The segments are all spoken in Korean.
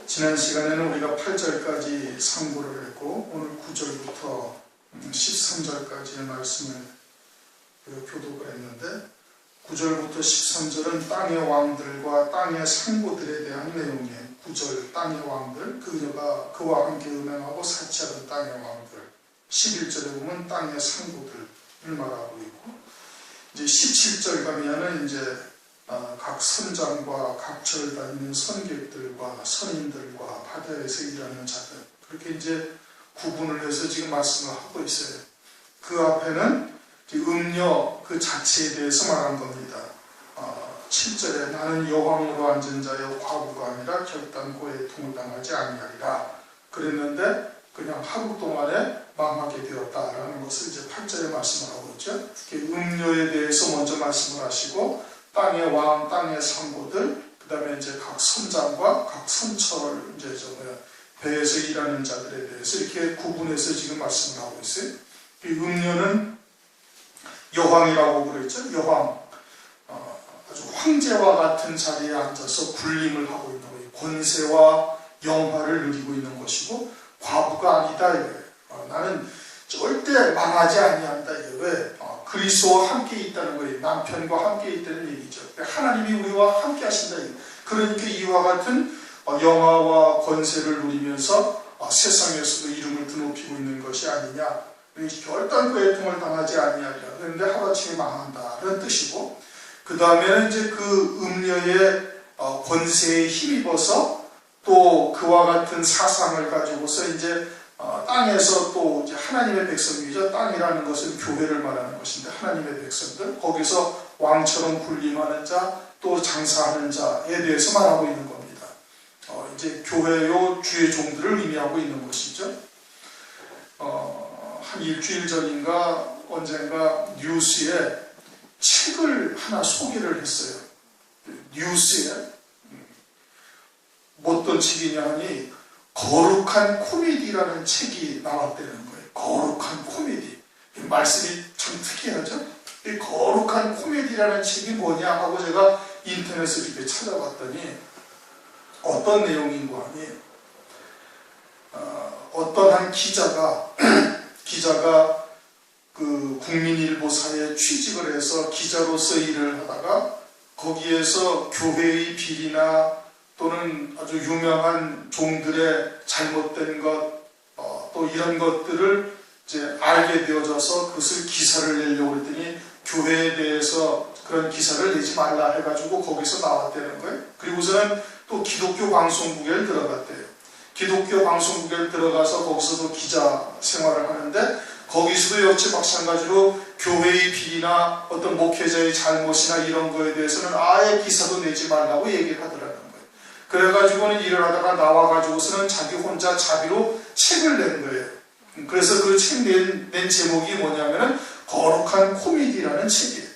지난 시간에는 우리가 8절까지 상고를 했고 오늘 9절부터 13절까지의 말씀을 교독을 했는데 9절부터 13절은 땅의 왕들과 땅의 상고들에 대한 내용이에요. 9절 땅의 왕들, 그와 함께 음행하고 사치하던 땅의 왕들. 11절에 보면 땅의 상고들을 말하고 있고 이제 17절 가면은 이제 각 선장과 각처를 다니는 선객들과 선인들과 바다에서 일하는 자들 그렇게 이제 구분을 해서 지금 말씀을 하고 있어요. 그 앞에는 음녀 그 자체에 대해서 말한 겁니다. 7절에 나는 여왕으로 앉은 자여 과부가 아니라 결단고에 통당하지 아니하리라 그랬는데 그냥 하루 동안에 망하게 되었다라는 것을 이제 8절에 말씀을 하고 있죠. 음녀에 대해서 먼저 말씀을 하시고 땅의 왕, 땅의 상고들, 그 다음에 이제 각 선장과 각 선처를 이제 배에서 일하는 자들에 대해서 이렇게 구분해서 지금 말씀을 하고 있어요. 이 음녀는 여왕이라고 그랬죠. 여왕, 아주 황제와 같은 자리에 앉아서 군림을 하고 있는 거예요. 권세와 영화를 누리고 있는 것이고 과부가 아니다 이거예요. 나는 절대 망하지 아니한다 이게 왜? 그리스도와 함께 있다는 거예요. 남편과 함께 있다는 얘기죠. 하나님이 우리와 함께 하신다. 그러니까 이와 같은 영화와 권세를 누리면서 세상에서도 이름을 드높이고 있는 것이 아니냐. 결단코 애통을 당하지 아니하리라. 그런데 하루아침에 망한다. 그런 뜻이고 그 다음에는 이제 그 음녀의 권세에 힘입어서 또 그와 같은 사상을 가지고서 이제 땅에서 또 이제 하나님의 백성이죠. 땅이라는 것은 교회를 말하는 것인데 하나님의 백성들 거기서 왕처럼 군림하는 자 또 장사하는 자에 대해서 말하고 있는 겁니다. 이제 교회요 주의 종들을 의미하고 있는 것이죠. 한 일주일 전인가 언젠가 뉴스에 책을 하나 소개를 했어요. 뉴스에 어떤 책이냐 하니 거룩한 코미디라는 책이 나왔다는 거예요. 거룩한 코미디. 말씀이 참 특이하죠? 이 거룩한 코미디라는 책이 뭐냐 하고 제가 인터넷을 이렇게 찾아봤더니 어떤 내용인가 하니 어떤 한 기자가 그 국민일보사에 취직을 해서 기자로서 일을 하다가 거기에서 교회의 비리나 또는 아주 유명한 종들의 잘못된 것, 또 이런 것들을 이제 알게 되어져서 그것을 기사를 내려고 했더니 교회에 대해서 그런 기사를 내지 말라 해가지고 거기서 나왔다는 거예요. 그리고서는 또 기독교 방송국에 들어갔대요. 기독교 방송국에 들어가서 거기서도 기자 생활을 하는데 거기서도 역시 마찬가지로 교회의 비리나 어떤 목회자의 잘못이나 이런 거에 대해서는 아예 기사도 내지 말라고 얘기를 하더라고요. 그래가지고는 일을 하다가 나와가지고서는 자기 혼자 자비로 책을 낸 거예요. 그래서 그 책 낸 제목이 뭐냐면은 거룩한 코미디라는 책이에요.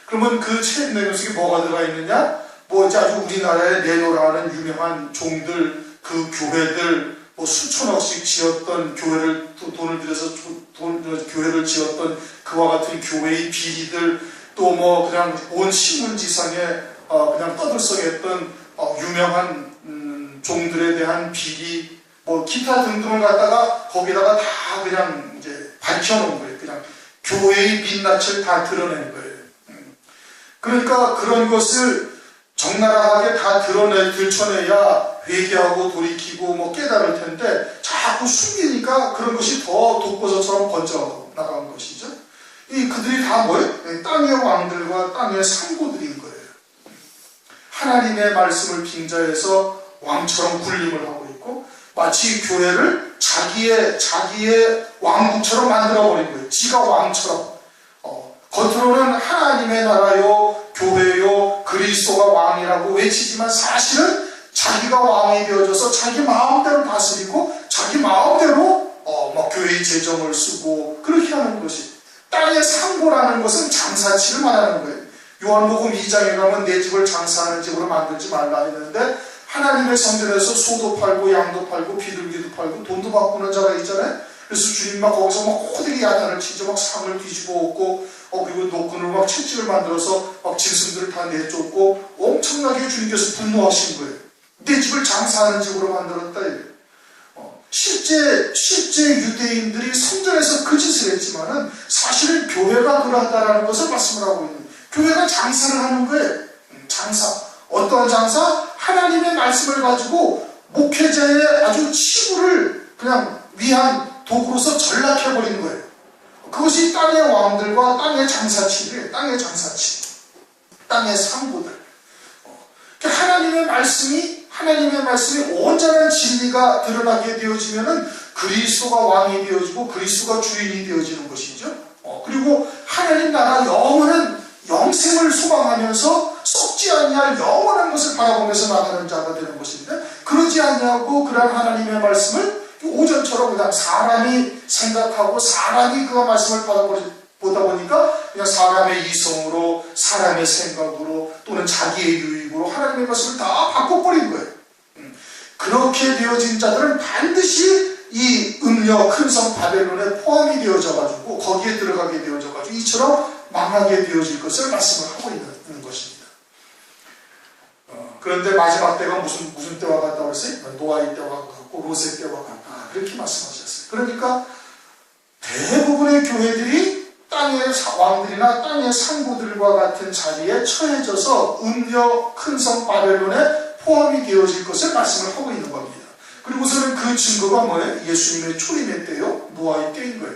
그러면 그 책 내용속에 뭐가 들어가 있느냐? 뭐 아주 우리나라에 내노라는 유명한 종들, 그 교회들, 뭐 수천억씩 지었던 교회를 돈을 들여서 교회를 지었던 그와 같은 교회의 비리들, 또 뭐 그냥 온 신문지상에 그냥 떠들썩했던 유명한 종들에 대한 비리, 뭐 기타 등등을 갖다가 거기다가 다 그냥 이제 밝혀놓은 거예요. 그냥 교회의 민낯을 다 드러낸 거예요. 그러니까 그런 것을 적나라하게 다 들춰내야 회개하고 돌이키고 뭐 깨달을 텐데 자꾸 숨기니까 그런 것이 더 독버섯처럼 번져 나간 것이죠. 그들이 다 뭐예요? 땅의 왕들과 땅의 상고들인 거예요. 하나님의 말씀을 빙자해서 왕처럼 군림을 하고 있고 마치 교회를 자기의 왕국처럼 만들어버린 거예요. 지가 왕처럼. 겉으로는 하나님의 나라요, 교회요, 그리스도가 왕이라고 외치지만 사실은 자기가 왕이 되어져서 자기 마음대로 다스리고 자기 마음대로 막 교회의 재정을 쓰고 그렇게 하는 것이 땅의 상고라는 것은 장사치를 말하는 거예요. 요한복음 2장에 가면 내 집을 장사하는 집으로 만들지 말라 했는데 하나님의 성전에서 소도 팔고 양도 팔고 비둘기도 팔고 돈도 바꾸는 자가 있잖아요. 그래서 주님 막 거기서 막 호되게 야단을 치죠. 막 상을 뒤집어 엎고 그리고 노끈으로 막 채찍을 만들어서 막 짐승들을 다 내쫓고 엄청나게 주님께서 분노하신 거예요. 내 집을 장사하는 집으로 만들었다. 실제 유대인들이 성전에서 그 짓을 했지만은 사실은 교회가 그러하다라는 것을 말씀을 하고 있는 거예요. 교회가 장사를 하는 거예요. 장사. 어떠한 장사? 하나님의 말씀을 가지고 목회자의 아주 치부를 그냥 위한 도구로서 전락해버린 거예요. 그것이 땅의 왕들과 땅의 장사치들이에요. 땅의 장사치. 땅의 상부들. 하나님의 말씀이 온전한 진리가 드러나게 되어지면은 그리스도가 왕이 되어지고 그리스도가 주인이 되어지는 것이죠. 그리고 하나님 나라 영원한 영생을 소망하면서 썩지 아니할 영원한 것을 바라보면서 나가는 자가 되는 것인데, 그러지 아니하고 그런 하나님의 말씀을 오전처럼 그냥 사람이 생각하고 사람이 그 말씀을 보다 보니까 그냥 사람의 이성으로, 사람의 생각으로, 또는 자기의 유익으로 하나님의 말씀을 다 바꿔버린 거예요. 그렇게 되어진 자들은 반드시 이 음녀 큰 성 바벨론에 포함이 되어져가지고 거기에 들어가게 되어져가지고 이처럼 망하게 되어질 것을 말씀을 하고 있는 것입니다. 그런데 마지막 때가 무슨 때와 같다고 했어요? 노아의 때와 같고 롯의 때와 같다. 그렇게 말씀하셨어요. 그러니까 대부분의 교회들이 땅의 왕들이나 땅의 상부들과 같은 자리에 처해져서 음녀 큰 성 바벨론에 포함이 되어질 것을 말씀을 하고 있는 겁니다. 그리고서는 그 증거가 뭐예요? 예수님의 초림의 때요, 노아의 때인 거예요.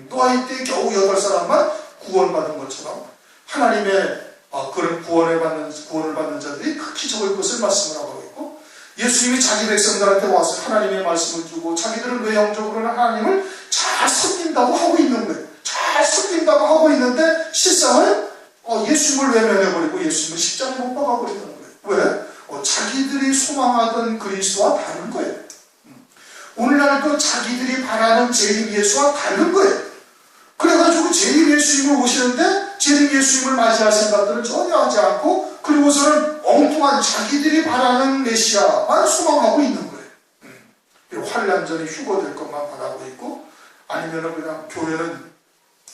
노아의 때 겨우 8사람만 구원받은 것처럼 하나님의 그런 구원을 받는 자들이 극히 적을 것을 말씀을 하고 있고, 예수님이 자기 백성들한테 와서 하나님의 말씀을 주고 자기들은 외형적으로는 하나님을 잘 섬긴다고 하고 있는 거예요. 잘 섬긴다고 하고 있는데 실상은 예수님을 외면해버리고 예수님을 십자가에 못 박아버리는 거예요. 왜? 자기들이 소망하던 그리스도와 다른 거예요. 오늘날도 자기들이 바라는 재림 예수와 다른 거예요. 그래가지고 재림 예수님을 오시는데 재림 예수님을 맞이할 생각들은 전혀 하지 않고, 그리고서는 엉뚱한 자기들이 바라는 메시아만 소망하고 있는 거예요. 환난전에 휴거될 것만 바라고 있고, 아니면은 그냥 교회는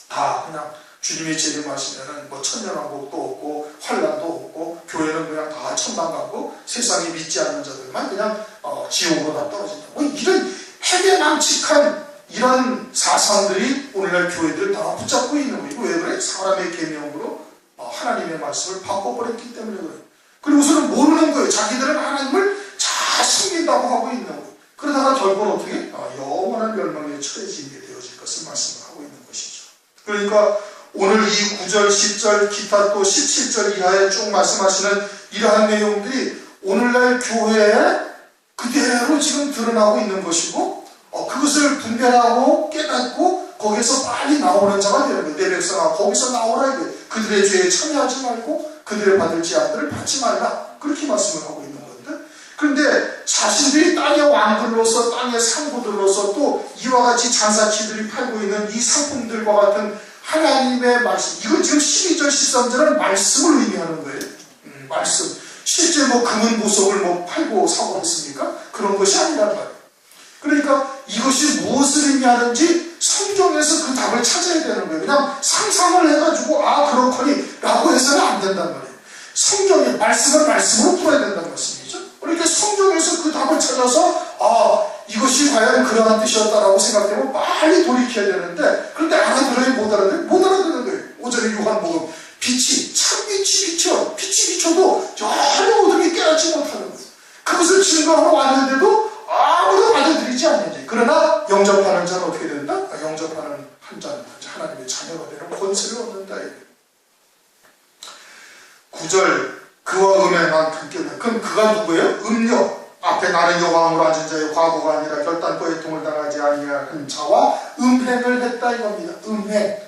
다 그냥 주님의 재림하시면은 뭐 천년왕국도 없고 환난도 없고 교회는 그냥 다 천당 가고 세상에 믿지 않는 자들만 그냥 지옥으로 다 떨어진다. 뭐 이런 해괴망측한 이런 사상들이 오늘날 교회들 다 붙잡고 있는 거예요. 왜 그래? 사람의 계명으로 하나님의 말씀을 바꿔버렸기 때문에 그래요. 그리고서는 모르는 거예요. 자기들은 하나님을 잘 섬긴다고 하고 있는 거예요. 그러다가 결국은 어떻게? 영원한 멸망에 처해지게 되어질 것을 말씀을 하고 있는 것이죠. 그러니까 오늘 이 9절, 10절, 기타 또 17절 이하에 쭉 말씀하시는 이러한 내용들이 오늘날 교회에 그대로 지금 드러나고 있는 것이고, 그것을 분별하고 깨닫고 거기서 빨리 나오는 자가 되는 거예요. 내 백성아 거기서 나오라 이거예요. 그들의 죄에 참여하지 말고 그들의 받을 제한들을 받지 말라. 그렇게 말씀을 하고 있는 건데, 그런데 자신들이 땅의 왕들로서 땅의 상부들로서 또 이와 같이 장사치들이 팔고 있는 이 상품들과 같은 하나님의 말씀, 이건 지금 12절 13절은 말씀을 의미하는 거예요. 말씀. 실제 뭐 금은 보석을 팔고 사고 했습니까? 그런 것이 아니란 말이에요. 그러니까 이것이 무엇을 의미하는지 성경에서 그 답을 찾아야 되는 거예요. 그냥 상상을 해가지고 그렇거니 라고 해서는 안 된단 말이에요. 성경의 말씀을 말씀으로 풀어야 된다는 말씀이죠. 그러니까 성경에서 그 답을 찾아서 이것이 과연 그러한 뜻이었다라고 생각되면 빨리 돌이켜야 되는데, 그런데 알아들어야 못 알아듣는 거예요. 5절에 요한복음 참빛이 비쳐, 빛이 비쳐도 전혀 어둠이 깨닫지 못하는 거예요. 그것을 증거하러 왔는데도 아무도 받아들이지 않는지. 그러나 영접하는 자는 어떻게 된다? 영접하는 한 자는 하나님의 자녀가 되는 권세를 얻는다. 9절 그와 음행한 함께. 그럼 그가 누구예요? 음녀. 앞에 나는 여호와로 앉은 자의 과거가 아니라 결단코에 통을 당하지 아니한 자와 음행을 했다 이겁니다. 음행.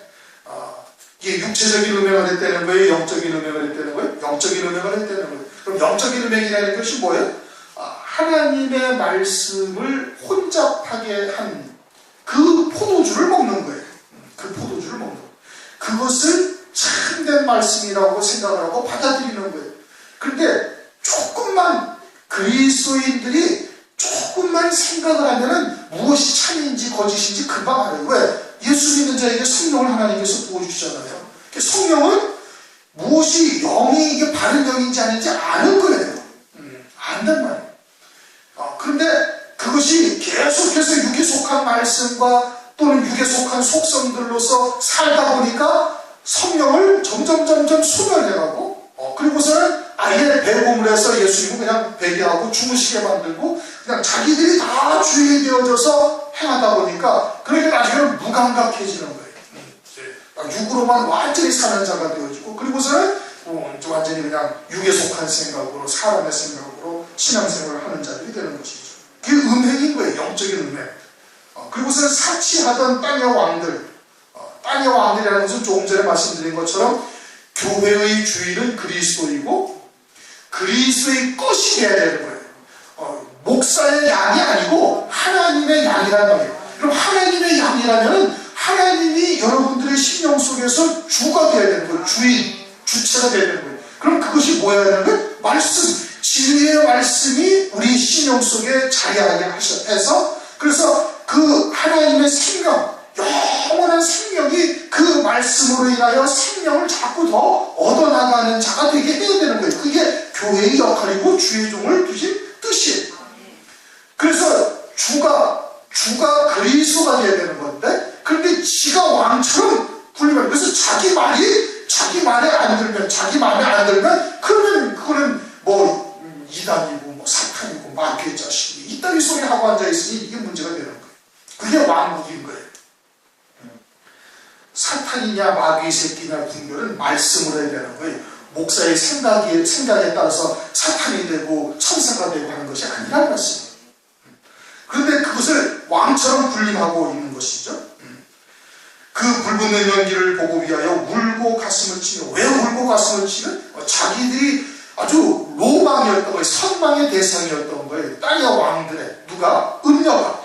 이게 육체적인 음행을 했다는 거예요? 영적인 음행을 했다는 거예요? 영적인 음행을 했다는 거예요. 그럼 영적인 음행이라는 것이 뭐예요? 하나님의 말씀을 혼잡하게 한 그 포도주를 먹는 거예요. 그 포도주를 먹는 거예요. 그것을 참된 말씀이라고 생각을 하고 받아들이는 거예요. 그런데 그리스도인들이 조금만 생각을 하면은 무엇이 참인지 거짓인지 금방 알아요. 왜? 예수 믿는 자에게 성령을 하나님께서 부어주시잖아요. 성령은 무엇이 영이 이게 바른 영인지 아닌지 아는 거예요. 안단 말이에요. 그것이 계속해서 육에 속한 말씀과 또는 육에 속한 속성들로서 살다 보니까 성령을 점점 소멸해가고 그리고서는 아예 배고물 해서 예수님은 그냥 배교하고 주무시게 만들고 그냥 자기들이 다 주인이 되어져서 행하다 보니까 그러니까 나중에는 무감각해지는 거예요. 육으로만 완전히 사는 자가 되어지고 그리고서는 완전히 그냥 육에 속한 생각으로 사람의 생각으로 신앙생활을 하는 자들이 되는 것이죠. 그게 음행인 거예요. 영적인 음행. 그리고서는 사치하던 땅의 왕들, 땅의 왕들이라는 것은 조금 전에 말씀드린 것처럼 교회의 주인은 그리스도이고 그리스도의 것이 되어야 되는 거예요. 목사의 양이 아니고 하나님의 양이란 말이에요. 그럼 하나님의 양이라면 하나님이 여러분들의 심령 속에서 주가 되어야 되는 거예요. 주인, 주체가 되어야 되는 거예요. 그럼 그것이 뭐여야 되는 거예요? 말씀, 진리의 말씀이 우리 심령 속에 자리하게 해서 그래서 그 하나님의 생명, 영원한 생명이 그 말씀으로 인하여 생명을 자꾸 더 얻어나가는 자가 되게 해야 되는 거예요. 그게 교회의 역할이고 주의 종을 두신 뜻이에요. 그래서 주가 그리스도가 되어야 되는 건데 그런데 지가 왕처럼 굴리면 그래서 자기 말에 안 들면 그러면 그거는 뭐 이단이고 뭐 사탄이고 마귀의 자식이 이따위 소리 하고 앉아있으니 이게 문제가 되는 거예요. 그게 왕국인 거예요. 사탄이냐 마귀의 새끼냐 분별은 말씀으로 해야 되는 거예요. 목사의 생각에 따라서 사탄이 되고 천사가 되고 하는 것이 아니라는 말씀이에요. 그런데 그것을 왕처럼 군림하고 있는 것이죠. 그 불붙는 연기를 보고 위하여 울고 가슴을 치며 왜 울고 가슴을 치면 자기들이 아주 로망이었던 거예요. 선망의 대상이었던 거예요. 땅의 왕들의 누가? 음녀가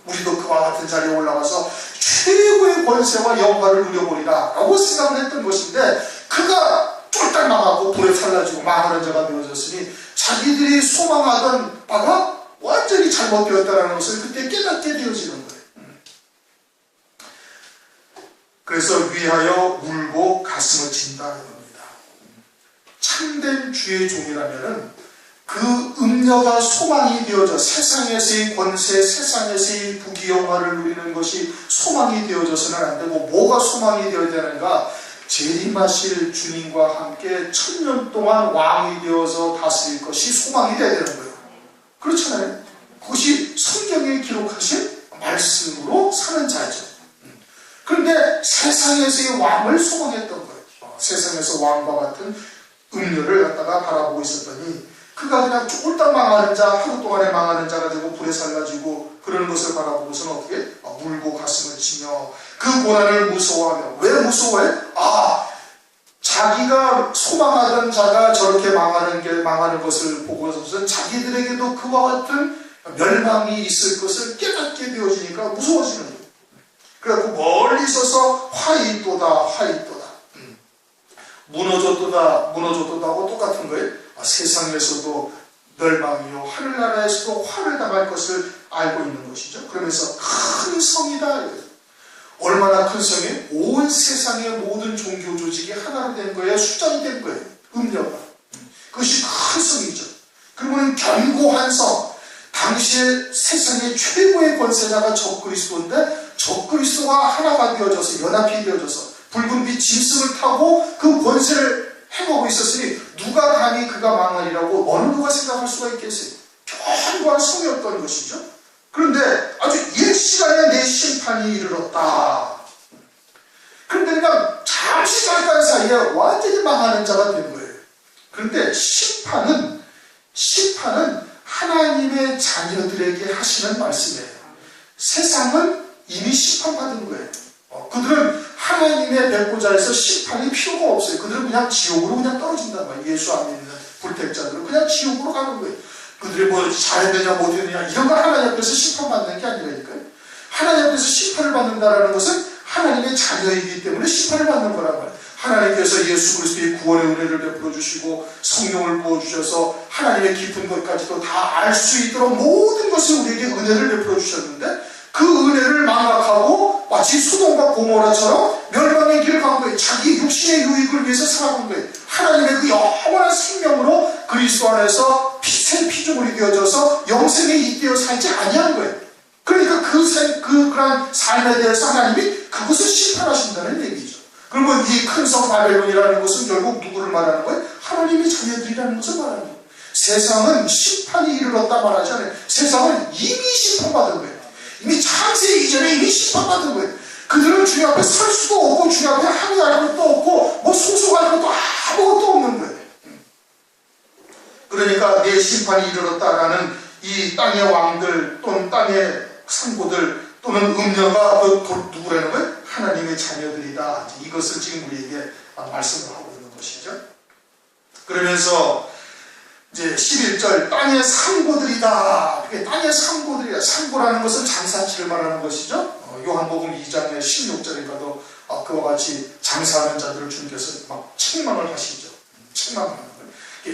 우리도 그와 같은 자리에 올라가서 최고의 권세와 영광을 누려보리라 라고 생각을 했던 것인데 그가 쫄딱 망하고 불에 살라지고 망하는 자가 되어졌으니 자기들이 소망하던 바가 완전히 잘못되었다는 것을 그때 깨닫게 되어지는 거예요. 그래서 위하여 울고 가슴을 친다는 겁니다. 참된 주의 종이라면은 그 음녀가 소망이 되어져 세상에서의 권세, 세상에서의 부귀영화를 누리는 것이 소망이 되어져서는 안 되고 뭐가 소망이 되어야 되는가? 재림하실 주님과 함께 1000년 동안 왕이 되어서 다스릴 것이 소망이 되어야 되는 거예요. 그렇잖아요. 그것이 성경에 기록하신 말씀으로 사는 자죠. 그런데 세상에서의 왕을 소망했던 거예요. 세상에서 왕과 같은 음료를 갖다가 바라보고 있었더니 그가 그냥 쫄딱 망하는 자, 하루 동안에 망하는 자가 되고 불에 살라지고 그러는 것을 바라보고서는 어떻게? 울고 가슴을 치며 그 고난을 무서워하며 왜 무서워해? 자기가 소망하던 자가 저렇게 망하는 것을 보고서는 자기들에게도 그와 같은 멸망이 있을 것을 깨닫게 되어지니까 무서워지는 거예요. 그래갖고 멀리 서서 화이도다 무너졌도다 하고 똑같은 거예요. 세상에서도 멸망이요 하늘나라에서도 화를 당할 것을 알고 있는 것이죠. 그러면서 큰 성이다. 얼마나 큰 성이에요? 온 세상의 모든 종교 조직이 하나로 된 거예요. 숫장이 된 거예요. 음녀가. 그것이 큰 성이죠. 그러면 견고한 성. 당시에 세상의 최고의 권세자가 적그리스도인데 적그리스도와 하나가 되어져서 연합이 되어져서 붉은 빛 짐승을 타고 그 권세를 행하고 있었으니 누가 감히 그가 망하리라고 어느 누가 생각할 수가 있겠어요. 견고한 성이었던 것이죠. 그런데 아주 옛 시간에 내 심판이 이르렀다. 그런데 그냥 잠시 잠깐 사이에 완전히 망하는 자가 된 거예요. 그런데 심판은 하나님의 자녀들에게 하시는 말씀이에요. 세상은 이미 심판받은 거예요. 그들은 하나님의 백보자에서 심판이 필요가 없어요. 그들은 그냥 지옥으로 그냥 떨어진단 말이에요. 예수 안 믿는 불택자들은 그냥 지옥으로 가는 거예요. 그들이 뭐 잘했느냐 못했느냐 이런 거 하나님 앞에서 심판받는 게 아니라니까요. 하나님 앞에서 심판을 받는다는 것은 하나님의 자녀이기 때문에 심판을 받는 거란 말이에요. 하나님께서 예수 그리스도의 구원의 은혜를 베풀어 주시고 성령을 부어주셔서 하나님의 깊은 것까지도 다 알 수 있도록 모든 것을 우리에게 은혜를 베풀어 주셨는데 그 은혜를 망각하고 마치 소돔과 고모라처럼 멸망의 길을 간 거예요. 자기 육신의 유익을 위해서 살아간 거예요. 하나님의 그 영원한 생명으로 그리스도 안에서 새 피조물이 되어져서 영생에 잇대어 살지 아니한 거예요. 그러니까 그러한 삶에 대해서 하나님이 그것을 심판하신다는 얘기죠. 그러면 이 큰 성 바벨론이라는 것은 결국 누구를 말하는 거예요? 하나님의 자녀들이라는 것을 말하는 거예요. 세상은 심판이 이르렀다 말하지 않아요. 세상은 이미 심판받은 거예요. 이미 창세 이전에 이미 심판받은 거예요. 그들은 주님 앞에 설 수도 없고 주님 앞에 항의할 것도 없고 뭐 소송할 것도 아무것도 없는 거예요. 그러니까 내 심판이 이르렀다라는 이 땅의 왕들 또는 땅의 상고들 또는 음녀가 누구라는 거예요? 하나님의 자녀들이다. 이것을 지금 우리에게 말씀을 하고 있는 것이죠. 그러면서 이제 11절 땅의 상고들이다. 땅의 상고들이다. 상고라는 것은 장사치를 말하는 것이죠. 요한복음 2장의 16절에 가도 그와 같이 장사하는 자들을 주님께서 막 책망을 하시죠. 책망하는 거예요.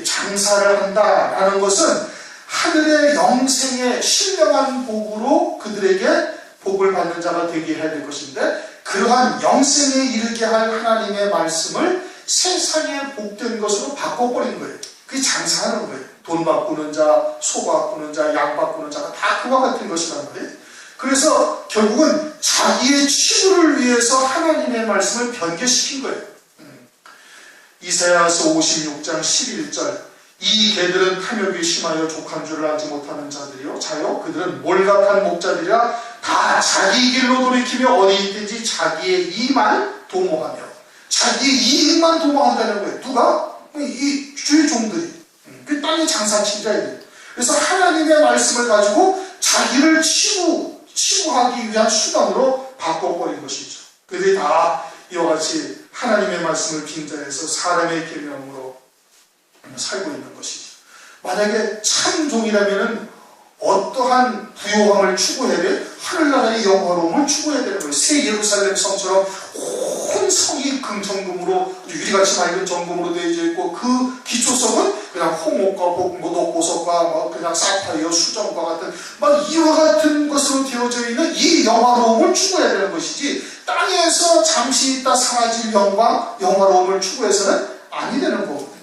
장사를 한다라는 것은 하늘의 영생의 신령한 복으로 그들에게 복을 받는 자가 되게 해야 될 것인데, 그러한 영생에 이르게 할 하나님의 말씀을 세상에 복된 것으로 바꿔버린 거예요. 그게 장사하는 거예요. 돈 바꾸는 자, 소 바꾸는 자, 양 바꾸는 자가 다 그와 같은 것이란 말이에요. 그래서 결국은 자기의 치부를 위해서 하나님의 말씀을 변개시킨 거예요. 이사야서 56장 11절 이 개들은 탐욕이 심하여 족한 줄을 알지 못하는 자들이요 자요 그들은 몰각한 목자들이라 다 자기 길로 돌이키며 어디 있든지 자기의 이익만 도모하며, 자기의 이익만 도모한다는 거예요. 누가? 이 주의 종들이, 그 땅의 장사치자예요. 그래서 하나님의 말씀을 가지고 자기를 치부하기 위한 수단으로 바꿔버린 것이죠. 그들이 다 이와 같이 하나님의 말씀을 빙자해서 사람의 계명으로 살고 있는 것이죠. 만약에 참 종이라면은 어떠한 부요함을 추구해야 돼? 하늘나라의 영화로움을 추구해야 되는 거예요. 새 예루살렘 성처럼 온 성이 금정금으로 유리같이 맑은 정금으로 되어져 있고, 그 기초성은 그냥 홍옥과 녹보석과 그냥 사파이어 수정과 같은 이와 같은 것으로 되어져 있는 이 영화로움을 추구해야 되는 것이지, 땅에서 잠시 있다 사라질 영광, 영화로움을 추구해서는 아니 되는 거거든요.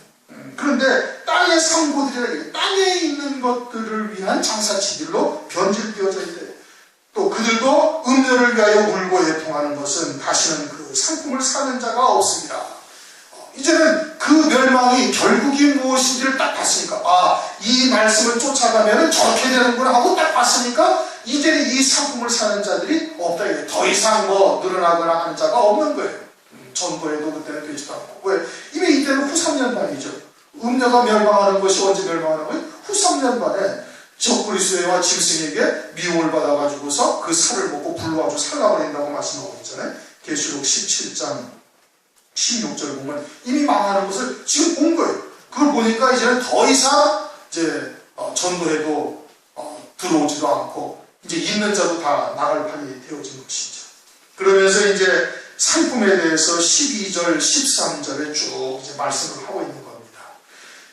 그런데 땅의 상고들이라, 땅에 있는 것들을 위한 장사치들로 변질되어져 있대. 또 그들도 음료를 위하여 울고 애통하는 것은 다시는 그 상품을 사는 자가 없습니다. 이제는 그 멸망이 결국이 무엇인지를 딱 봤으니까, 이 말씀을 쫓아가면 저렇게 되는구나 하고 딱 봤으니까 이제는 이 상품을 사는 자들이 없다. 더 이상 늘어나거나 하는 자가 없는 거예요. 전도에도 그때는 되지도 않고. 왜? 이미 이때는 후 3년 반이죠. 음녀가 멸망하는 것이 언제 멸망하는 거예요? 후 3년 반에 적그리스도와 짐승에게 미움을 받아가지고서 그 살을 먹고 불로 아주 살라버린다고 말씀하고 있잖아요. 계시록 17장 16절 보면 이미 망하는 것을 지금 본 거예요. 그걸 보니까 이제는 더 이상 전도해도 들어오지도 않고 이제 있는 자도 다 나갈 판이 되어진 것이죠. 그러면서 이제 상품에 대해서 12절, 13절에 쭉 이제 말씀을 하고 있는 겁니다.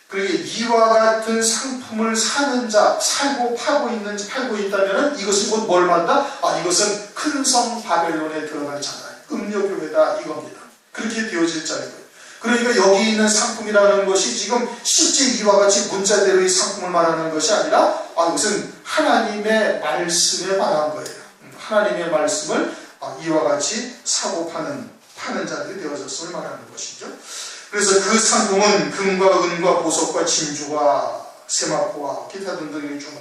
그러게 이와 같은 상품을 사는 자, 팔고 있다면 이것은 곧 뭘 말한다? 이것은 큰 성 바벨론에 들어갈 자다. 음료교회다 이겁니다. 그렇게 되어질 자인 거예요. 그러니까 여기 있는 상품이라는 것이 지금 실제 이와 같이 문자대로의 상품을 말하는 것이 아니라 이것은 하나님의 말씀에 관한 거예요. 하나님의 말씀을 이와 같이 사고 파는 자들이 되어졌음을 말하는 것이죠. 그래서 그 상품은 금과 은과 보석과 진주와 세마포와 기타 등등의 중은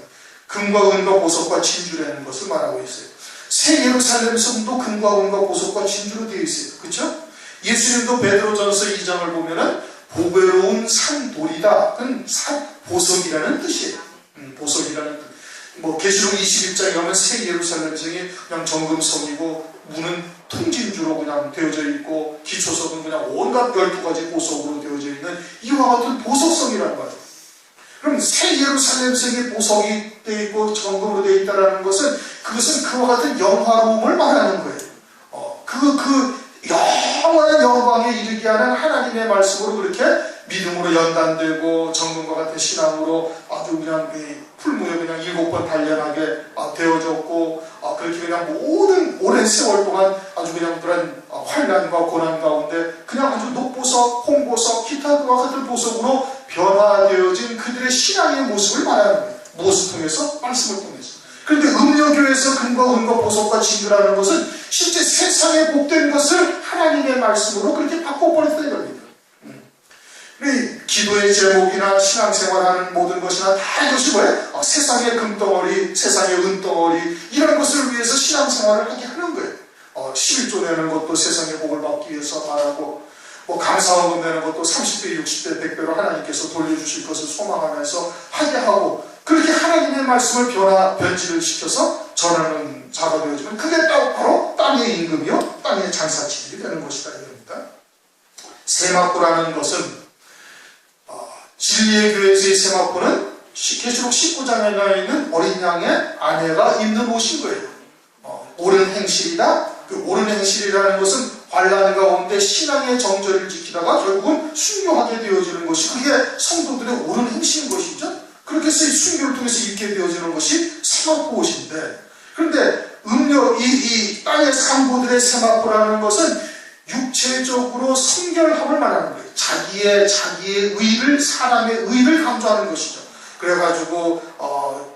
금과 은과 보석과 진주라는 것을 말하고 있어요. 새 예루살렘 성도 금과 은과 보석과 진주로 되어 있어요. 그렇죠? 예수님도 베드로전서 2장을 보면은 보배로운 산돌이다. 그건 보석이라는 뜻이에요. 보석이라는 뜻. 계시록 21장에 가면 새 예루살렘 성이 그냥 정금성이고 문은 통진주로 그냥 되어져 있고 기초석은 그냥 온갖 12가지 보석으로 되어져 있는 이와 같은 보석성이라는 거예요. 그럼 새 예루살렘 성이 보석이 되어 있고 정금으로 되어 있다는 것은 그것은 그와 같은 영화로움을 말하는 거예요. 영원한 영광에 이르게 하는 하나님의 말씀으로 그렇게 믿음으로 연단되고 정금과 같은 신앙으로 아주 그냥 풀무에 그냥 7번 단련하게 되어졌고, 그렇게 그냥 모든 오랜 세월 동안 아주 그냥 그런 환난과 고난 가운데 그냥 아주 녹보석, 홍보석, 기타 그와 같은 보석으로 변화되어진 그들의 신앙의 모습을 말하는 거예요. 무엇을 통해서? 말씀을 통해서. 그런데 음료교회에서 금과 은과 보석과 진주라는 것은 실제 세상에 복된 것을 하나님의 말씀으로 그렇게 바꿔버렸다는 겁니다. 기도의 제목이나 신앙생활하는 모든 것이나 다 이것이 뭐예요? 세상의 금덩어리, 세상의 은덩어리 이런 것을 위해서 신앙생활을 하게 하는 거예요. 11조 내는 것도 세상의 복을 받기 위해서 말하고 감사원금 내는 것도 30배, 60배, 100배로 하나님께서 돌려주실 것을 소망하면서 하게 하고 그렇게 하나님의 말씀을 변질을 시켜서 전하는 자가 되어지면 그게 바로 땅의 임금이요 땅의 장사치들이 되는 것이다 이겁니다. 세마포라는 것은 진리의 교회에서의 세마포는 계시록 19장에 있는 어린 양의 아내가 입는 옷인 거예요. 옳은 행실이다. 그 옳은 행실이라는 것은 환난 가운데 신앙의 정절을 지키다가 결국은 순교하게 되어지는 것이 그게 성도들의 옳은 행실인 것이죠. 그렇게 해서 이 순교를 통해서 입게 되어지는 것이 세마포 옷인데 그런데 이 땅의 상고들의 세마포라는 것은 육체적으로 성결함을 말하는 거예요. 자기의 의를 사람의 의를 강조하는 것이죠. 그래가지고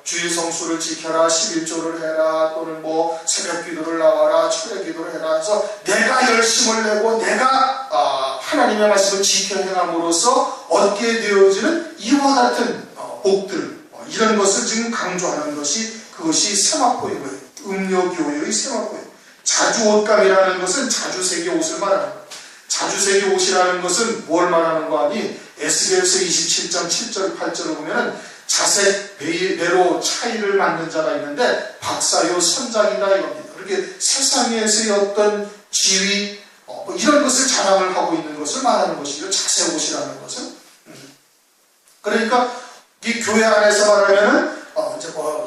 주일 성수를 지켜라, 11조를 해라, 또는 새벽 기도를 나와라, 철야 기도를 해라 해서 내가 열심을 내고 내가 하나님의 말씀을 지켜 행함으로써 얻게 되어지는 이와 같은 복들 이런 것을 지금 강조하는 것이 그것이 세마포인 거예요. 음료교회의 세마포예요. 자주옷감이라는 것은 자주색의 옷을 말하는 거예요. 자주색의 옷이라는 것은 뭘 말하는 거 아니? 에스겔서 27장 7절 8절을 보면은 자색 배로 차이를 맡는 자가 있는데 박사요 선장이다 이겁니다. 그렇게 세상에서의 어떤 지위 이런 것을 자랑을 하고 있는 것을 말하는 것이죠. 자색옷이라는 것은. 그러니까 이 교회 안에서 말하면은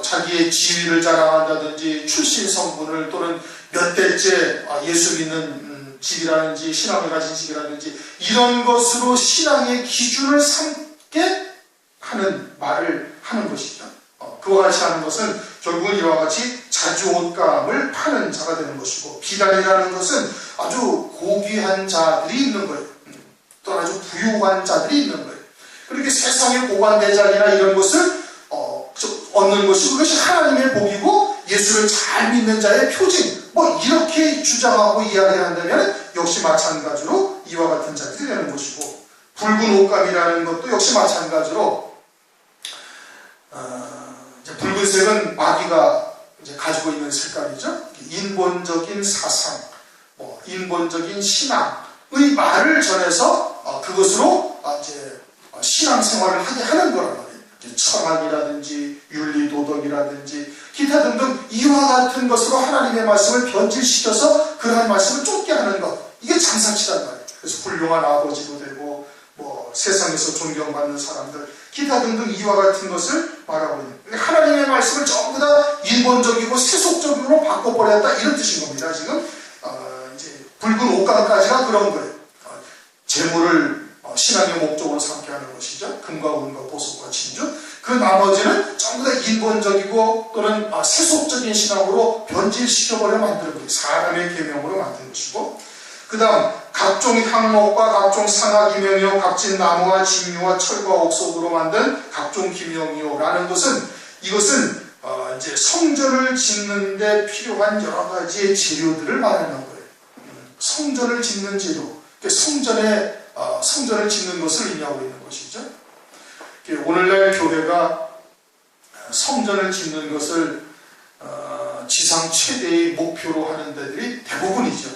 자기의 지위를 자랑한다든지 출신 성분을 또는 몇 대째 예수 믿는 집이라든지 신앙을 가진 집이라든지 이런 것으로 신앙의 기준을 삼게 하는 말을 하는 것이죠. 그와 같이 하는 것은 결국은 이와 같이 자주옷감을 파는 자가 되는 것이고 비단이라는 것은 아주 고귀한 자들이 있는 거예요. 또 아주 부유한 자들이 있는 거예요. 그렇게 세상의 고관대장이나 이런 것을 얻는 것이고 그것이 하나님의 복이고 예수를 잘 믿는 자의 표징 이렇게 주장하고 이야기한다면 역시 마찬가지로 이와 같은 자들이 되는 것이고 붉은 옷감이라는 것도 역시 마찬가지로 붉은색은 마귀가 가지고 있는 색깔이죠. 인본적인 사상, 인본적인 신앙의 말을 전해서 그것으로 이제 신앙생활을 하게 하는 거란 말이에요. 철학이라든지 윤리도덕이라든지 기타 등등 이와 같은 것으로 하나님의 말씀을 변질시켜서 그러한 말씀을 쫓게 하는 것 이게 장사치란 말이에요. 그래서 훌륭한 아버지도 되고 세상에서 존경받는 사람들 기타 등등 이와 같은 것을 말하고 있는 하나님의 말씀을 전부 다 인본적이고 세속적으로 바꿔버렸다 이런 뜻인 겁니다. 지금 이제 붉은 옷감까지가 그런 거예요. 재물을 신앙의 목적으로 삼게 하는 것이죠. 금과 은과 보석과 진주. 그 나머지는 전부 다 인본적이고 또는 세속적인 신앙으로 변질시켜버려 만드는 거예요. 사람의 계명으로 만든 것이고 그 다음 각종 향목과 각종 상하기명이요 값진 나무와 진유와 철과 옥석으로 만든 각종 기명이요 라는 것은 이것은 이제 성전을 짓는 데 필요한 여러 가지의 재료들을 말하는 거예요. 성전을 짓는 재료. 성전을 짓는 것을 의미하고 있는 것이죠. 오늘날 교회가 성전을 짓는 것을 지상 최대의 목표로 하는 데들이 대부분이죠.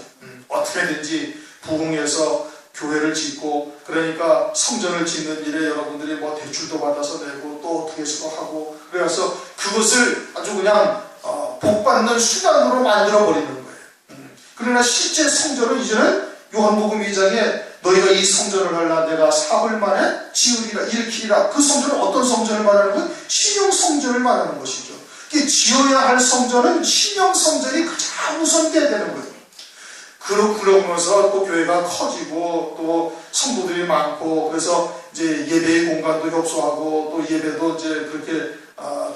어떻게든지 부흥해서 교회를 짓고 그러니까 성전을 짓는 일에 여러분들이 대출도 받아서 내고 또 어떻게 해서도 하고 그래서 그것을 아주 그냥 복받는 수단으로 만들어 버리는 거예요. 그러나 실제 성전은 이제는 요한복음 2장에 너희가 이 성전을 하려 내가 사흘 만에 지으리라 일으키리라. 그 성전은 어떤 성전을 말하는 건 신형 성전을 말하는 것이죠. 지어야 할 성전은 신형 성전이 가장 우선돼야 되는 거예요. 그러면서 또 교회가 커지고 또 성도들이 많고 그래서 이제 예배의 공간도 협소하고 또 예배도 이제 그렇게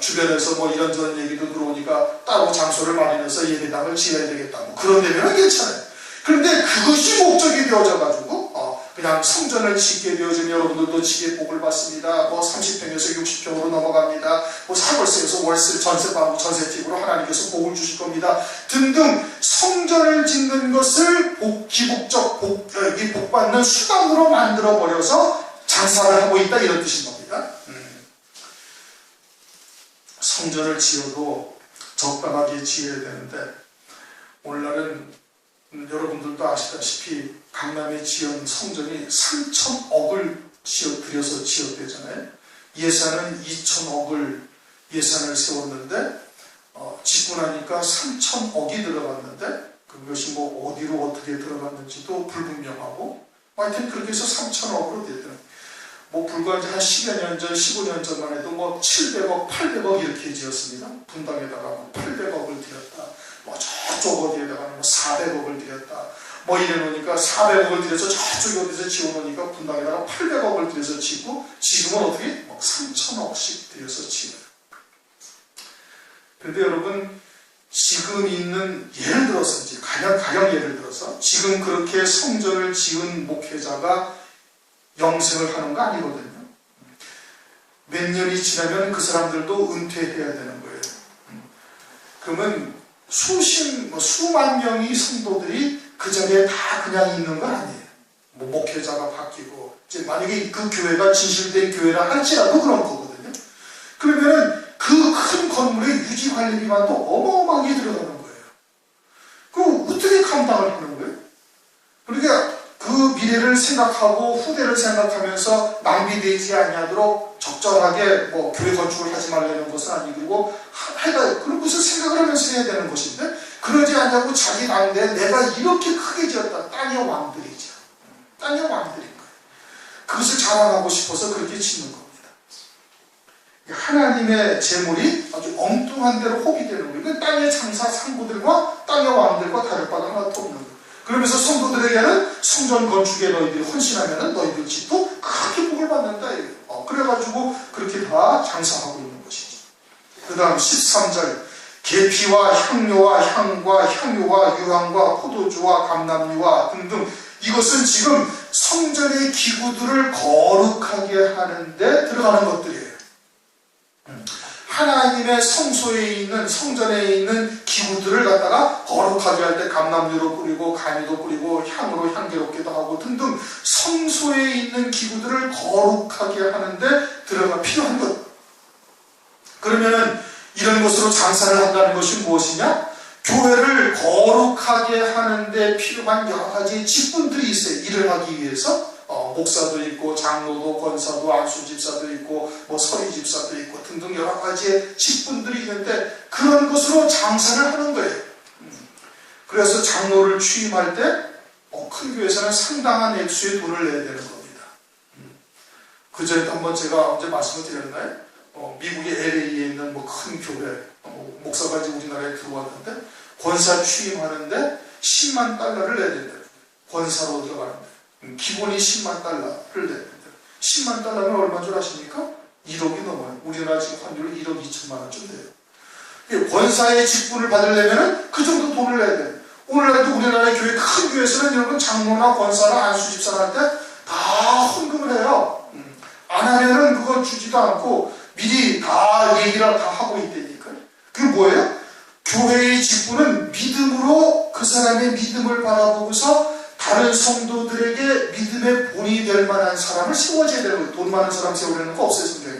주변에서 이런저런 얘기도 들어오니까 따로 장소를 마련해서 예배당을 지어야 되겠다. 그런 데면은 괜찮아요. 그런데 그것이 목적이 되어져 가지고 그냥 성전을 짓게 되어지면 여러분들도 지게 복을 받습니다. 뭐 30평에서 60평으로 넘어갑니다. 뭐 사월세에서 월세 전세받고 전세집으로 하나님께서 복을 주실 겁니다. 등등 성전을 짓는 것을 기복적 복받는 수단으로 만들어 버려서 장사를 하고 있다, 이런 뜻인 겁니다. 성전을 지어도 적당하게 지어야 되는데 오늘날은 여러분들도 아시다시피 강남에 지은 성전이 3천억을 들여서 지었대잖아요. 예산은 2천억을 예산을 세웠는데 짓고 나니까 3천억이 들어갔는데 그것이 뭐 어디로 어떻게 들어갔는지도 불분명하고 하여튼 그렇게 해서 3천억으로 됐더라고요. 뭐 불과 한 10여 년 전, 15년 전만 해도 뭐 700억, 800억 이렇게 지었습니다. 분당에다가 800억을 들였다. 뭐 저쪽 어디에다가 뭐 400억을 들였다. 뭐 이래 놓으니까 400억을 들여서 저쪽 어디서 지어 놓으니까 분당에다가 800억을 들여서 짓고 지금은 어떻게? 뭐 3천억씩 들여서 지어요. 그런데 여러분, 지금 있는 예를 들어서 이제 가령 예를 들어서 지금 그렇게 성전을 지은 목회자가 영생을 하는 거 아니거든요. 몇 년이 지나면 그 사람들도 은퇴해야 되는 거예요. 그러면 수만 명의 성도들이 그 자리에 다 그냥 있는 건 아니에요. 뭐 목회자가 바뀌고 이제 만약에 그 교회가 진실된 교회라 할지라도 그런 거거든요. 그러면은 그 큰 건물의 유지 관리비만도 어마어마하게 들어가는 거예요. 그럼 어떻게 감당을 하는 거예요? 그러니까 그 미래를 생각하고 후대를 생각하면서 낭비되지 아니하도록 적절하게 뭐 교회 건축을 하지 말라는 것은 아니고 그런 것을 생각을 하면서 해야 되는 것인데 그러지 않냐고 자기 당대에 내가 이렇게 크게 지었다. 땅의 왕들이죠. 땅의 왕들인 거예요. 그것을 자랑하고 싶어서 그렇게 짓는 겁니다. 하나님의 재물이 아주 엉뚱한 대로 호비되는 거예요. 땅의 장사 상부들과 땅의 왕들과 다를 바가 하나도 없는 거예요. 그러면서 성도들에게는 성전 건축에 너희들이 헌신하면 너희들 집도 크게 복을 받는다. 그래가지고 그렇게 다 장사하고 있는 것이죠. 그 다음 13절 계피와 향료와 향과 향유와 유황과 포도주와 감람류와 등등 이것은 지금 성전의 기구들을 거룩하게 하는데 들어가는 것들이에요. 하나님의 성소에 있는 성전에 있는 기구들을 갖다가 거룩하게 할 때 감람류로 뿌리고 가미도 뿌리고 향으로 향기롭기도 하고 등등 성소에 있는 기구들을 거룩하게 하는데 들어가 필요한 것. 그러면은 이런 것으로 장사를 한다는 것이 무엇이냐? 교회를 거룩하게 하는데 필요한 여러 가지 직분들이 있어요. 일을 하기 위해서. 목사도 있고 장로도 권사도 안수집사도 있고 뭐 서리집사도 있고 등등 여러 가지의 직분들이 있는데 그런 것으로 장사를 하는 거예요. 그래서 장로를 취임할 때 큰 교회에서는 상당한 액수의 돈을 내야 되는 겁니다. 그전에도 한번 제가 언제 말씀을 드렸나요? 미국의 LA에 있는 뭐 큰 교회 목사가 이제 우리나라에 들어왔는데 권사 취임하는데 10만 달러를 내야 된다. 권사로 들어가는데 기본이 10만 달러를 내는데 10만 달러면 얼마인 줄 아십니까? 1억이 넘어요. 우리나라 지금 환율로 1억 2천만 원쯤 돼요. 권사의 직분을 받으려면 그 정도 돈을 내야 돼요. 오늘날도 우리나라의 교회 큰 교회에서는 여러분 장로나 권사나 안수집사한테 다 헌금을 해요. 안 하면은 그거 주지도 않고 미리 다 얘기를 다 하고 있다니까요. 그게 뭐예요? 교회의 직분은 믿음으로 그 사람의 믿음을 바라보고서 다른 성도들에게 믿음의 본이 될 만한 사람을 세워줘야 되는 거예요. 돈 많은 사람 세우려는 거 없어요, 성경에.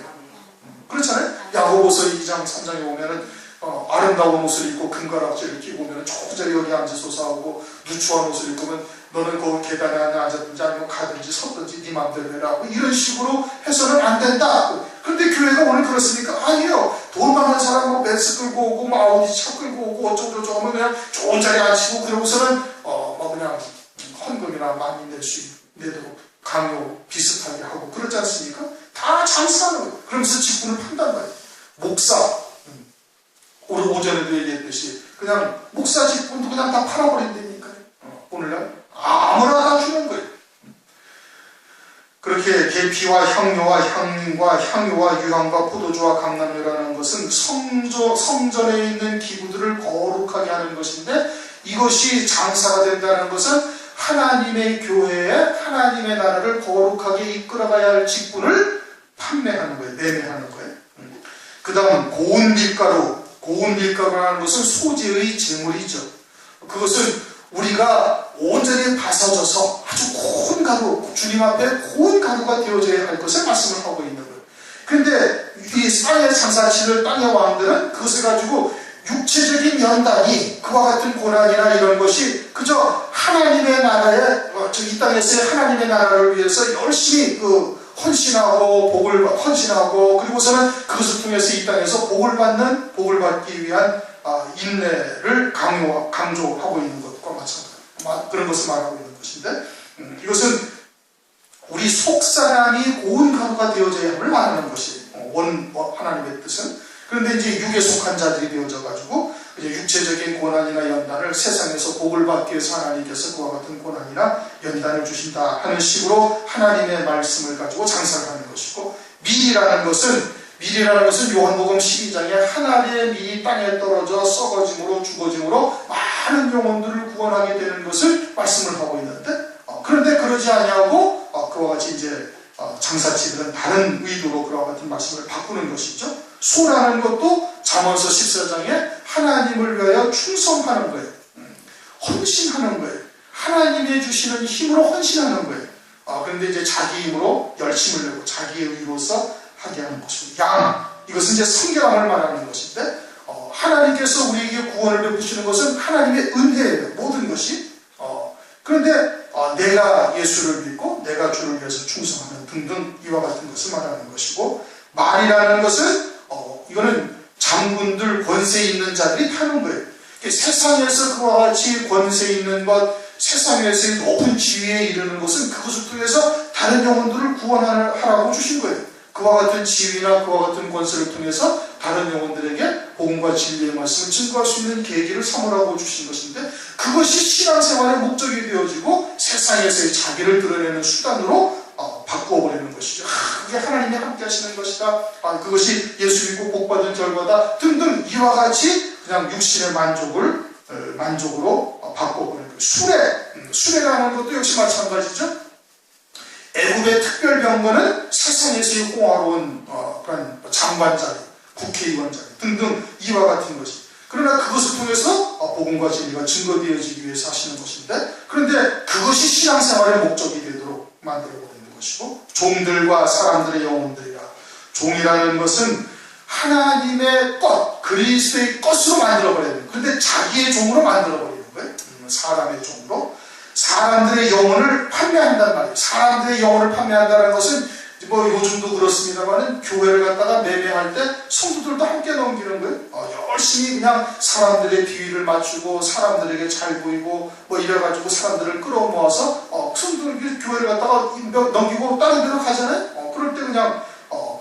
그렇잖아요? 야고보서 2장, 3장에 보면은 아름다운 옷을 입고 금가락지를 끼고 오면 조그자리 여기 앉아서 하고 누추한 옷을 입고면 너는 거기 계단에 앉았든지 아니면 가든지 섰든지 네 마음대로 해라. 이런 식으로 해서는 안 된다. 그런데 교회가 오늘 그렇습니까? 아니에요. 돈 많은 사람 뭐 벤츠 끌고 오고 뭐 아우디 차 끌고 오고 어쩌고저쩌고 하면 그냥 좋은 자리에 앉히고 그러고서는 뭐 그냥 헌금이나 많이 낼 수 내도록 강요 비슷하게 하고 그렇지 않습니까? 다 장사하는 거예요. 그러면서 직분을 판단 말이에요. 목사 오늘 오전에도 얘기했듯이 그냥 목사 직분도 그냥 다 팔아버린다니까요. 오늘날 아무나 다 주는 거예요. 그렇게 계피와 향료와 향과 향유와 유황과 포도주와 감람류라는 것은 성전에 있는 기구들을 거룩하게 하는 것인데 이것이 장사가 된다는 것은 하나님의 교회에 하나님의 나라를 거룩하게 이끌어가야 할 직분을 판매하는 거예요. 매매하는 거예요. 그 다음 고운 밀가루. 고운 밀가루라는 것은 소재의 재물이죠. 그것은 우리가 온전히 다서져서 아주 고운 가루, 주님 앞에 고운 가루가 되어져야 할 것을 말씀을 하고 있는 거예요. 그런데 이 땅의 장사치들, 땅의 왕들은 그것을 가지고 육체적인 연단이, 그와 같은 고난이나 이런 것이 그저 하나님의 나라에, 이 땅에서의 하나님의 나라를 위해서 열심히 헌신하고 그리고서는 그것을 통해서 이 땅에서 복을 받기 위한 인내를 강조하고 있는 것과 마찬가지입니다. 그런 것을 말하고 있는 것인데, 이것은 우리 속사람이 고운 가루가 되어져야 함을 말하는 것이 하나님의 뜻은. 그런데 이제 육에 속한 자들이 되어져 가지고 이제 육체적인 고난이나 연단을 세상에서 복을 받기 위해서 하나님께서 그와 같은 고난이나 연단을 주신다 하는 식으로 하나님의 말씀을 가지고 장사를 하는 것이고, 밀이라는 것은 요한복음 12장에 하나님의 밀이 땅에 떨어져 썩어짐으로 죽어짐으로 많은 영혼들을 구원하게 되는 것을 말씀을 하고 있는데, 그런데 그러지 아니하고 그와 같이 이제 장사치들은 다른 의도로 그와 같은 말씀을 바꾸는 것이죠. 소라는 것도 잠언서 14장에 하나님을 위하여 충성하는 거예요. 헌신하는 거예요. 하나님이 주시는 힘으로 헌신하는 거예요. 그런데 이제 자기 힘으로 열심을 내고 자기의 의로서 하게 하는 것이고, 양, 이것은 이제 성결함을 말하는 것인데, 하나님께서 우리에게 구원을 베푸시는 것은 하나님의 은혜예요. 모든 것이. 그런데 내가 예수를 믿고 내가 주를 위해서 충성하는 등등 이와 같은 것을 말하는 것이고, 말이라는 것은 이거는 장군들, 권세 있는 자들이 타는 거예요. 세상에서 그와 같이 권세 있는 것, 세상에서의 높은 지위에 이르는 것은 그것을 통해서 다른 영혼들을 구원하라고 주신 거예요. 그와 같은 지위나 그와 같은 권세를 통해서 다른 영혼들에게 복음과 진리의 말씀을 증거할 수 있는 계기를 삼으라고 주신 것인데, 그것이 신앙생활의 목적이 되어지고 세상에서의 자기를 드러내는 수단으로 바꾸어버리는 것이죠. 그게 하나님이 함께 하시는 것이다. 그것이 예수 믿고 복받은 결과다. 등등 이와 같이 그냥 육신의 만족으로 바꿔버리는 거예요. 수레라는 것도 역시 마찬가지죠. 애굽의 특별병거는 세상에서의 공화로운 그런 장관자리, 국회의원자리 등등 이와 같은 것이. 그러나 그것을 통해서 복음과 진리가 증거되어지기 위해서 하시는 것인데, 그런데 그것이 신앙생활의 목적이 되도록 만들어버리는 것이고, 종들과 사람들의 영혼들이라. 종이라는 것은 하나님의 것, 그리스도의 것으로 만들어버리는 거예요. 그런데 자기의 종으로 만들어버리는 거예요. 사람의 종으로. 사람들의 영혼을 판매한단 말이에요. 사람들의 영혼을 판매한다는 것은 요즘도 그렇습니다만은 교회를 갖다가 매매할 때 성도들도 함께 넘기는 거예요. 열심히 그냥 사람들의 비위를 맞추고 사람들에게 잘 보이고 이래가지고 사람들을 끌어모아서 성도들 교회를 갖다가 넘기고 다른 데로 가잖아요. 그럴 때 그냥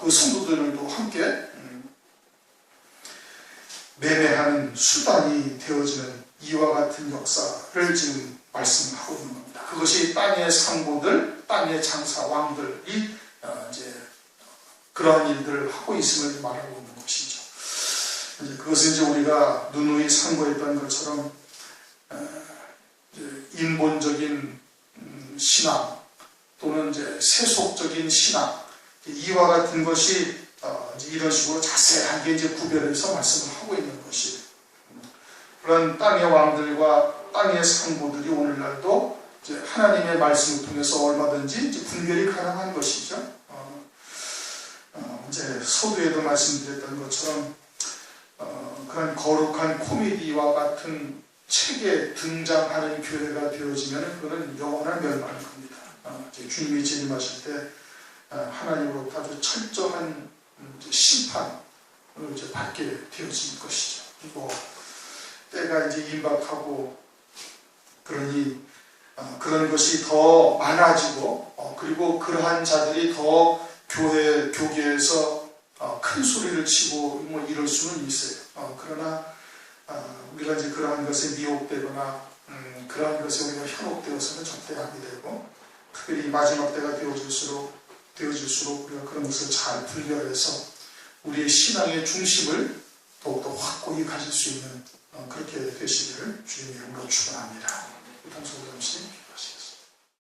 그 성도들도 함께 매매하는 수단이 되어지는 이와 같은 역사를 지금 말씀하고 있는 겁니다. 그것이 땅의 상보들, 땅의 장사 왕들이 이제 그러한 일들을 하고 있음을 말하고 있는 것이죠. 그것은 이제 우리가 누누이 상고했던 것처럼 인본적인 신앙 또는 이제 세속적인 신앙, 이와 같은 것이 이제 이런 식으로 자세하게 이제 구별해서 말씀을 하고 있는 것이에요. 그런 땅의 왕들과 땅의 상보들이 오늘날도 이제 하나님의 말씀을 통해서 얼마든지 이제 분별이 가능한 것이죠. 이제 서두에도 말씀드렸던 것처럼 그런 거룩한 코미디와 같은 책에 등장하는 교회가 되어지면 그거는 영원한 멸망일 겁니다. 이제 주님이 재림하실 때 하나님으로부터 아주 철저한 심판을 이제 받게 되어질 것이죠. 그리고 때가 이제 임박하고 그러니 그런 것이 더 많아지고 그리고 그러한 자들이 더 교계에서 큰 소리를 치고 이럴 수는 있어요. 그러나 우리가 이제 그러한 것에 미혹되거나 그러한 것에 우리가 현혹되어서는 절대 안 되고, 특별히 마지막 때가 되어질수록 우리가 그런 것을 잘 분별해서 우리의 신앙의 중심을 더욱더 확고히 가질 수 있는 그렇게 되시기를 주님의 이름으로 축원합니다.